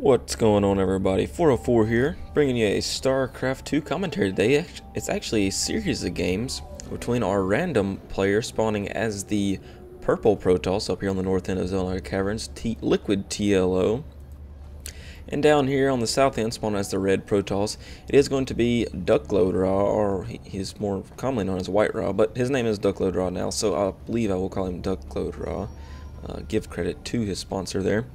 What's going on, everybody? 404 here, bringing you a StarCraft 2 commentary today. It's actually a series of games between our random player spawning as the purple Protoss up here on the north end of Xel'Naga Caverns, LiquidTLO, and down here on the south end spawning as the red Protoss. It is going to be duckloadRa, or he's more commonly known as whiteRa, but his name is duckloadRa now, so I believe I will call him duckloadRa. Give credit to his sponsor there.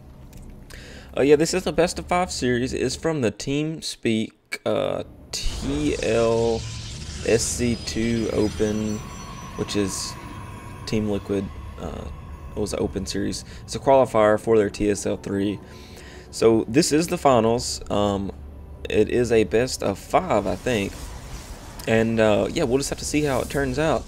Yeah, this is a best of 5 series. It's from the TeamSpeak TL SC2 Open, which is Team Liquid. It was an open series. It's a qualifier for their TSL3. So this is the finals. It is a best of 5, I think. And yeah, we'll just have to see how it turns out.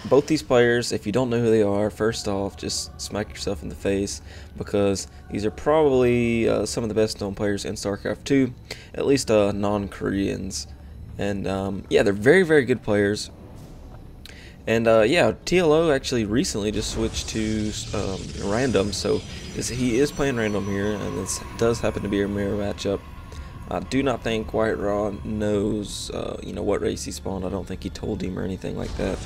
Both these players, if you don't know who they are, first off, just smack yourself in the face, because these are probably some of the best known players in StarCraft 2, at least non-Koreans. And yeah, they're very, very good players. And yeah, TLO actually recently just switched to random, so he is playing random here, and this does happen to be a mirror matchup. I do not think whiteRa knows you know, what race he spawned. I don't think he told him or anything like that.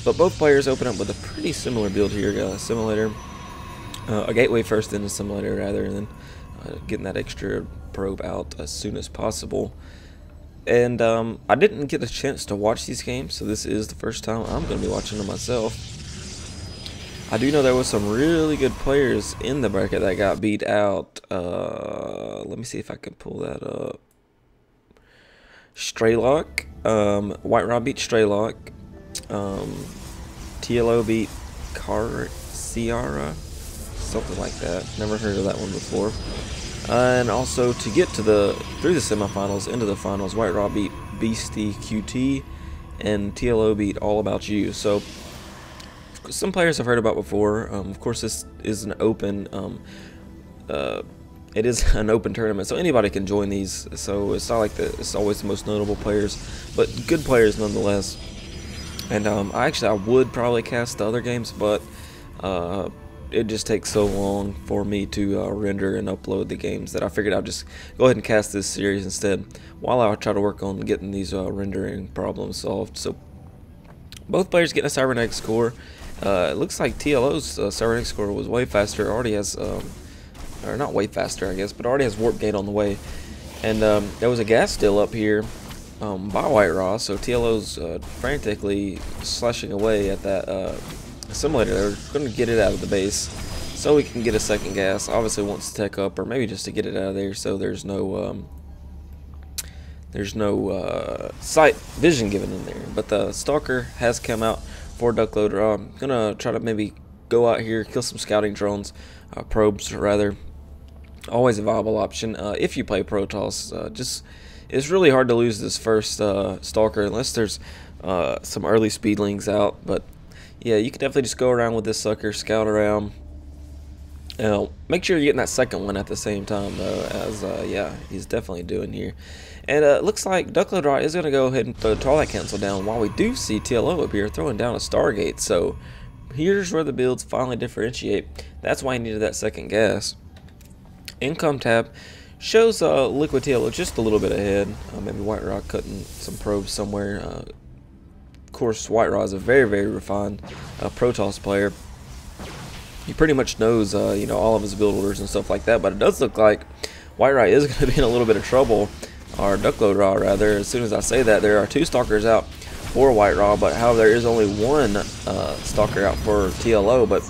But both players open up with a pretty similar build here. A simulator, a gateway first, then a simulator rather, and then getting that extra probe out as soon as possible. And I didn't get a chance to watch these games, so this is the first time I'm going to be watching them myself. I do know there was some really good players in the bracket that got beat out. Let me see if I can pull that up. Straylock, whiteRa beat Straylock. TLO beat Ciara, something like that. Never heard of that one before. And also to get to through the semifinals into the finals, whiteRa beat Beastie QT, and TLO beat All About You. So some players I've heard about before. Of course, this is an open. It is an open tournament, so anybody can join these. So it's not like it's always the most notable players, but good players nonetheless. And I would probably cast the other games, but it just takes so long for me to render and upload the games that I figured I'd just go ahead and cast this series instead, while I try to work on getting these rendering problems solved. So both players getting a cybernetic score. It looks like TLO's cybernetic score was way faster. Already has, or not way faster, I guess, but already has warp gate on the way. And there was a gas still up here by whiteRa, so TLO's frantically slashing away at that simulator. They're going to get it out of the base so we can get a second gas. Obviously wants to tech up, or maybe just to get it out of there so there's no sight vision given in there. But the Stalker has come out for duckloadRa. I'm going to try to maybe go out here, kill some scouting drones, probes rather. Always a viable option if you play Protoss. It's really hard to lose this first Stalker unless there's some early speedlings out. But yeah, you can definitely just go around with this sucker, scout around. Make sure you're getting that second one at the same time, though, as yeah, he's definitely doing here. And it looks like duckloadRa is going to go ahead and throw Twilight Cancel down, while we do see TLO up here throwing down a Stargate. So here's where the builds finally differentiate. That's why he needed that second gas. Income tab shows LiquidTLO just a little bit ahead. Maybe whiteRa cutting some probes somewhere. Of course, whiteRa is a very, very refined Protoss player. He pretty much knows, you know, all of his build orders and stuff like that. But it does look like whiteRa is going to be in a little bit of trouble, or duckloadRa rather. As soon as I say that, there are 2 stalkers out for whiteRa, but however, there is only 1 stalker out for TLO. But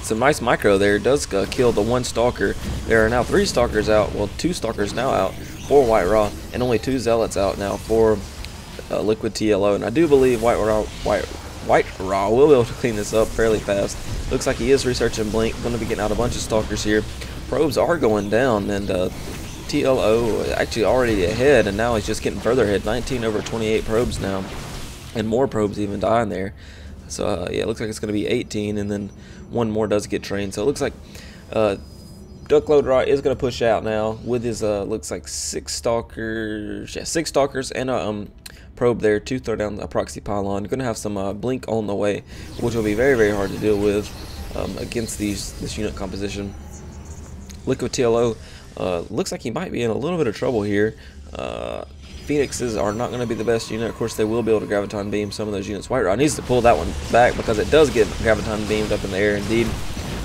some nice micro there. It does kill the 1 stalker. There are now 3 stalkers out. Well, 2 stalkers now out for whiteRa, and only 2 zealots out now for LiquidTLO. And I do believe whiteRa will be able to clean this up fairly fast. Looks like he is researching Blink. Going to be getting out a bunch of stalkers here. Probes are going down, and TLO actually already ahead, and now he's just getting further ahead. 19 over 28 probes now, and more probes even dying there. So yeah, it looks like it's going to be 18, and then 1 more does get trained. So it looks like duckloadRa is going to push out now with his looks like 6 stalkers. Yeah, 6 stalkers and a probe there to throw down a proxy pylon. Going to have some blink on the way, which will be very, very hard to deal with against this unit composition. LiquidTLO looks like he might be in a little bit of trouble here. Phoenixes are not going to be the best unit. Of course, they will be able to Graviton Beam some of those units. White Raw needs to pull that one back because it does get Graviton Beamed up in the air indeed.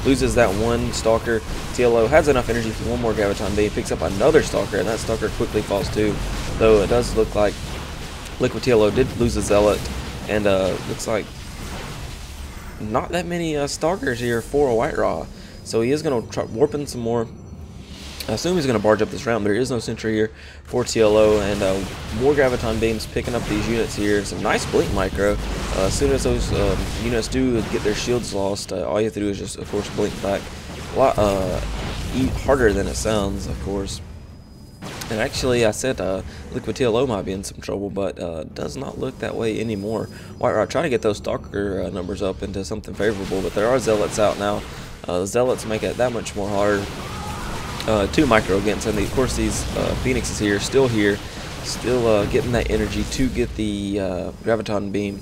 Loses that one Stalker. TLO has enough energy for one more Graviton Beam. Picks up another Stalker, and that Stalker quickly falls too. Though it does look like LiquidTLO did lose a Zealot, and looks like not that many Stalkers here for a White Raw. So he is going to try warping some more. I assume he's going to barge up this round. There is no sentry here for TLO, and more Graviton Beams picking up these units here. Some nice Blink Micro. As soon as those units do get their shields lost, all you have to do is just, of course, blink back. A lot harder than it sounds, of course. And actually, I said LiquidTLO might be in some trouble, but does not look that way anymore. White Raw trying to get those Stalker numbers up into something favorable, but there are Zealots out now. The Zealots make it that much more harder. 2 micro against, and of course these Phoenixes here, still getting that energy to get the Graviton Beam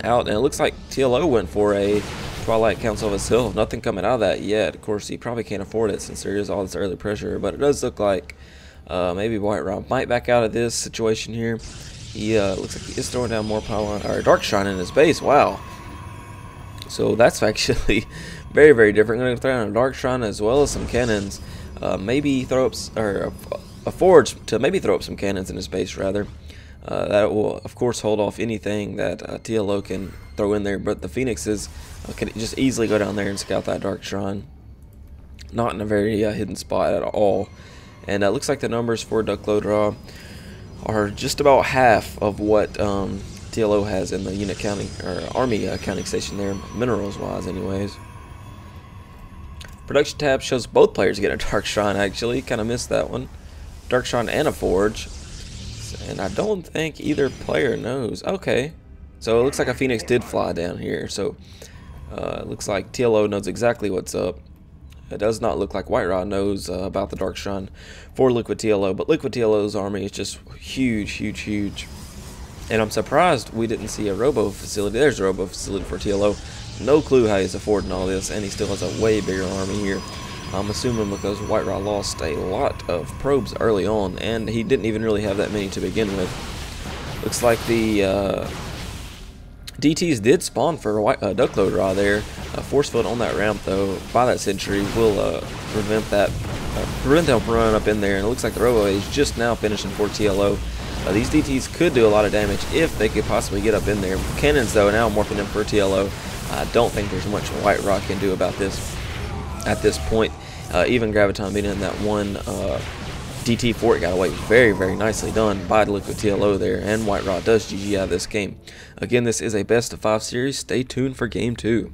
out. And it looks like TLO went for a Twilight Council of himself. Nothing coming out of that yet. Of course, he probably can't afford it since there is all this early pressure, but it does look like maybe White Raw might back out of this situation here. He looks like he is throwing down more pylon or Dark Shrine in his base. Wow. So that's actually very, very different. Going to throw down a Dark Shrine as well as some cannons. Maybe throw up a Forge to maybe throw up some cannons in his base rather. That will of course hold off anything that TLO can throw in there. But the Phoenixes can just easily go down there and scout that Dark Shrine. Not in a very hidden spot at all. And it looks like the numbers for duckloadRa are just about half of what TLO has in the unit counting or army counting station there, minerals wise anyways. Production tab shows both players get a Dark Shrine actually. Kind of missed that one. Dark Shrine and a Forge. And I don't think either player knows. Okay. So it looks like a Phoenix did fly down here. So it looks like TLO knows exactly what's up. It does not look like White Raw knows about the Dark Shrine for LiquidTLO. But LiquidTLO's army is just huge, huge, huge. And I'm surprised we didn't see a Robo facility. There's a Robo facility for TLO. No clue how he's affording all this, and he still has a way bigger army here. I'm assuming because White Raw lost a lot of probes early on, and he didn't even really have that many to begin with. Looks like the DTs did spawn for duckloadRa there. A force field on that ramp, though, by that sentry will prevent them from running up in there. And it looks like the Robo is just now finishing for TLO. These DTs could do a lot of damage if they could possibly get up in there. Cannons, though, now morphing in for TLO. I don't think there's much White Raw can do about this at this point. Even Graviton being in that one DT fort got away very, very nicely done by LiquidTLO there. And White Raw does GG out of this game. Again, this is a best of 5 series. Stay tuned for game 2.